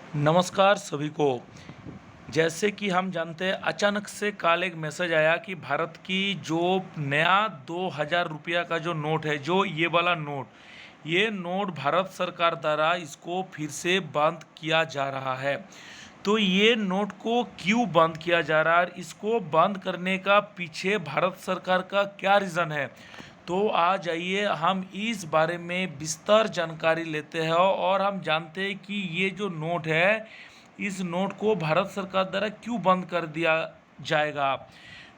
नमस्कार सभी को। जैसे कि हम जानते हैं, अचानक से कल एक मैसेज आया कि भारत की जो नया 2000 रुपया का जो नोट है, जो ये वाला नोट, ये नोट भारत सरकार द्वारा इसको फिर से बंद किया जा रहा है। तो ये नोट को क्यों बंद किया जा रहा है, इसको बंद करने का पीछे भारत सरकार का क्या रीज़न है, तो आ जाइए हम इस बारे में विस्तार जानकारी लेते हैं और हम जानते हैं कि ये जो नोट है, इस नोट को भारत सरकार द्वारा क्यों बंद कर दिया जाएगा।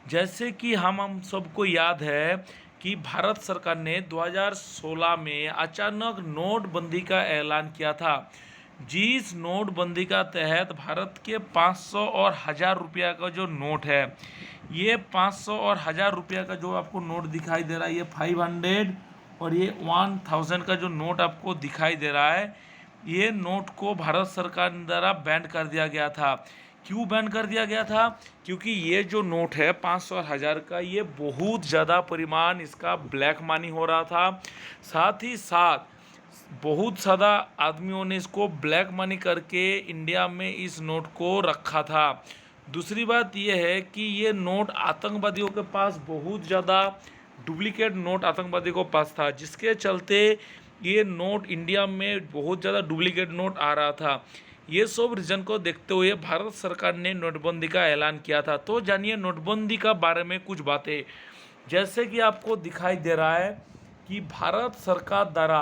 जैसे कि हम सबको याद है कि भारत सरकार ने 2016 में अचानक नोटबंदी का ऐलान किया था। जिस नोटबंदी का तहत भारत के 500 और 1000 रुपया का जो नोट है, ये 500 और 1000 रुपया का जो आपको नोट दिखाई दे रहा है, ये 500 और ये 1000 का जो नोट आपको दिखाई दे रहा है, ये नोट को भारत सरकार द्वारा बैन कर दिया गया था। क्यों बैन कर दिया गया था? क्योंकि ये जो नोट है 500 और 1000 का, ये बहुत ज़्यादा परिमाण इसका ब्लैक मनी हो रहा था। साथ ही साथ बहुत ज़्यादा आदमियों ने इसको ब्लैक मनी करके इंडिया में इस नोट को रखा था। दूसरी बात यह है कि ये नोट आतंकवादियों के पास बहुत ज़्यादा डुप्लीकेट नोट आतंकवादियों के पास था, जिसके चलते ये नोट इंडिया में बहुत ज़्यादा डुप्लीकेट नोट आ रहा था। ये सब रीज़न को देखते हुए भारत सरकार ने नोटबंदी का ऐलान किया था। तो जानिए नोटबंदी का बारे में कुछ बातें। जैसे कि आपको दिखाई दे रहा है कि भारत सरकार द्वारा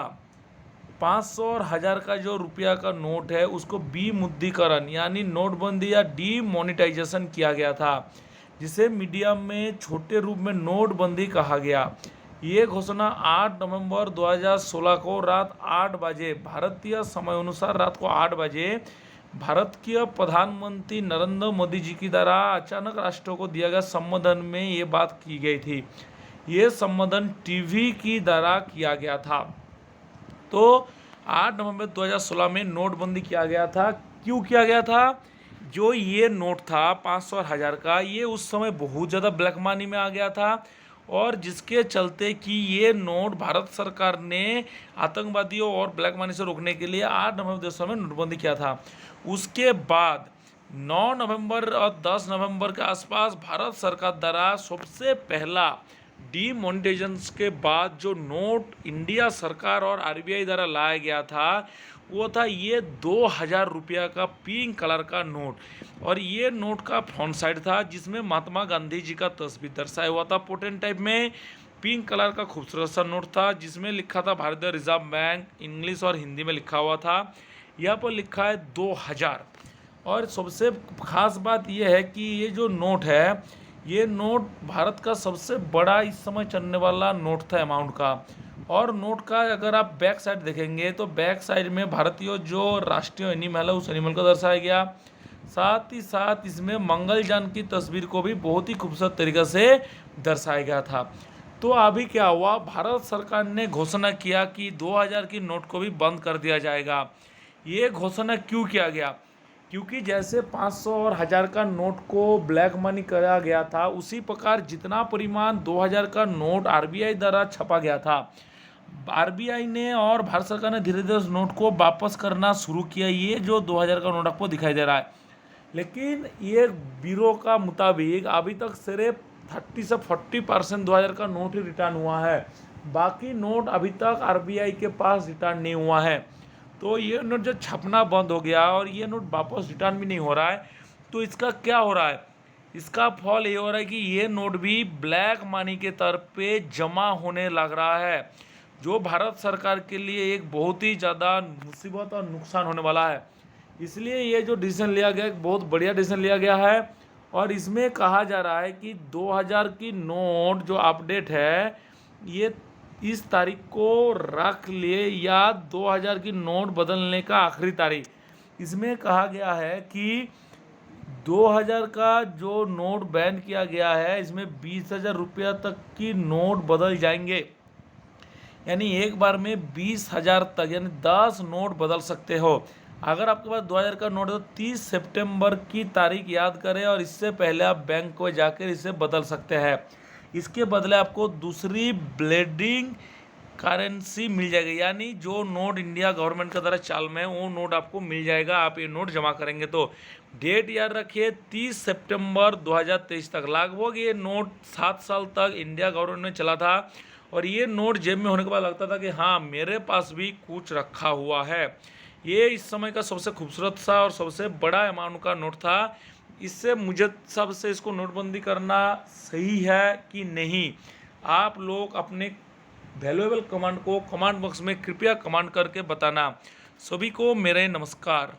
500 और 1000 का जो रुपया का नोट है, उसको विमुद्रीकरण यानी नोटबंदी या डीमोनेटाइजेशन किया गया था, जिसे मीडिया में छोटे रूप में नोटबंदी कहा गया। ये घोषणा 8 नवंबर 2016 को रात 8 बजे भारतीय समय अनुसार रात को 8 बजे भारत के प्रधानमंत्री नरेंद्र मोदी जी की द्वारा अचानक राष्ट्र को दिया गया संबोधन में ये बात की गई थी। ये संबोधन टीवी की द्वारा किया गया था। तो 8 नवंबर 2016 में नोटबंदी किया गया था। क्यों किया गया था? जो ये नोट था 500 और 1000 का, ये उस समय बहुत ज़्यादा ब्लैक मनी में आ गया था, और जिसके चलते कि ये नोट भारत सरकार ने आतंकवादियों और ब्लैक मनी से रोकने के लिए 8 नवंबर 2016 में नोटबंदी किया था। उसके बाद 9 नवंबर और 10 नवंबर के आसपास भारत सरकार द्वारा सबसे पहला डीमोनेटाइजेशन के बाद जो नोट इंडिया सरकार और आरबीआई द्वारा लाया गया था, वो था ये 2000 रुपया का पिंक कलर का नोट। और ये नोट का फ्रंट साइड था, जिसमें महात्मा गांधी जी का तस्वीर दर्शाया हुआ था पोर्ट्रेट टाइप में। पिंक कलर का खूबसूरत सा नोट था, जिसमें लिखा था भारतीय रिजर्व बैंक, इंग्लिश और हिंदी में लिखा हुआ था। यहाँ पर लिखा है 2000। और सबसे खास बात यह है कि ये जो नोट है, ये नोट भारत का सबसे बड़ा इस समय चलने वाला नोट था अमाउंट का। और नोट का अगर आप बैक साइड देखेंगे तो बैक साइड में भारतीय जो राष्ट्रीय एनिमल है, उस एनिमल को दर्शाया गया। साथ ही साथ इसमें मंगलयान की तस्वीर को भी बहुत ही खूबसूरत तरीके से दर्शाया गया था। तो अभी क्या हुआ, भारत सरकार ने घोषणा किया कि 2000 की नोट को भी बंद कर दिया जाएगा। ये घोषणा क्यों किया गया? क्योंकि जैसे 500 और 1000 का नोट को ब्लैक मनी करा गया था, उसी प्रकार जितना परिमाण 2000 का नोट आरबीआई द्वारा छपा गया था, आरबीआई ने और भारत सरकार ने धीरे धीरे उस नोट को वापस करना शुरू किया। ये जो 2000 का नोट आपको दिखाई दे रहा है, लेकिन ये ब्यूरो का मुताबिक अभी तक सिर्फ 30 से 40% 2000 का नोट ही रिटर्न हुआ है। बाकी नोट अभी तक आरबीआई के पास रिटर्न नहीं हुआ है। तो ये नोट जो छपना बंद हो गया और ये नोट वापस रिटर्न भी नहीं हो रहा है, तो इसका क्या हो रहा है? इसका फल ये हो रहा है कि ये नोट भी ब्लैक मनी के तौर पे जमा होने लग रहा है, जो भारत सरकार के लिए एक बहुत ही ज़्यादा मुसीबत और नुकसान होने वाला है। इसलिए ये जो डिसीजन लिया गया, एक बहुत बढ़िया डिसीजन लिया गया है। और इसमें कहा जा रहा है कि 2000 की नोट जो अपडेट है, ये इस तारीख को रख लिए, या 2000 की नोट बदलने का आखिरी तारीख। इसमें कहा गया है कि 2000 का जो नोट बैन किया गया है, इसमें 20,000 रुपया तक की नोट बदल जाएंगे। यानी एक बार में 20,000 तक, यानी 10 नोट बदल सकते हो। अगर आपके पास 2000 का नोट है तो 30 सितंबर की तारीख याद करें, और इससे पहले आप बैंक को जाकर इसे बदल सकते हैं। इसके बदले आपको दूसरी ब्लेडिंग करेंसी मिल जाएगी, यानी जो नोट इंडिया गवर्नमेंट का द्वारा चाल में है वो नोट आपको मिल जाएगा, आप ये नोट जमा करेंगे तो। डेट याद रखिए 30 सितंबर 2023 तक। लगभग ये नोट 7 साल तक इंडिया गवर्नमेंट में चला था और ये नोट जेब में होने के बाद लगता था कि हाँ मेरे पास भी कुछ रखा हुआ है। ये इस समय का सबसे खूबसूरत सा और सबसे बड़ा अमाउंट का नोट था। इससे मुझे सबसे इसको नोटबंदी करना सही है कि नहीं, आप लोग अपने वैल्यूएबल कमेंट को कमेंट बॉक्स में कृपया कमेंट करके बताना। सभी को मेरे नमस्कार।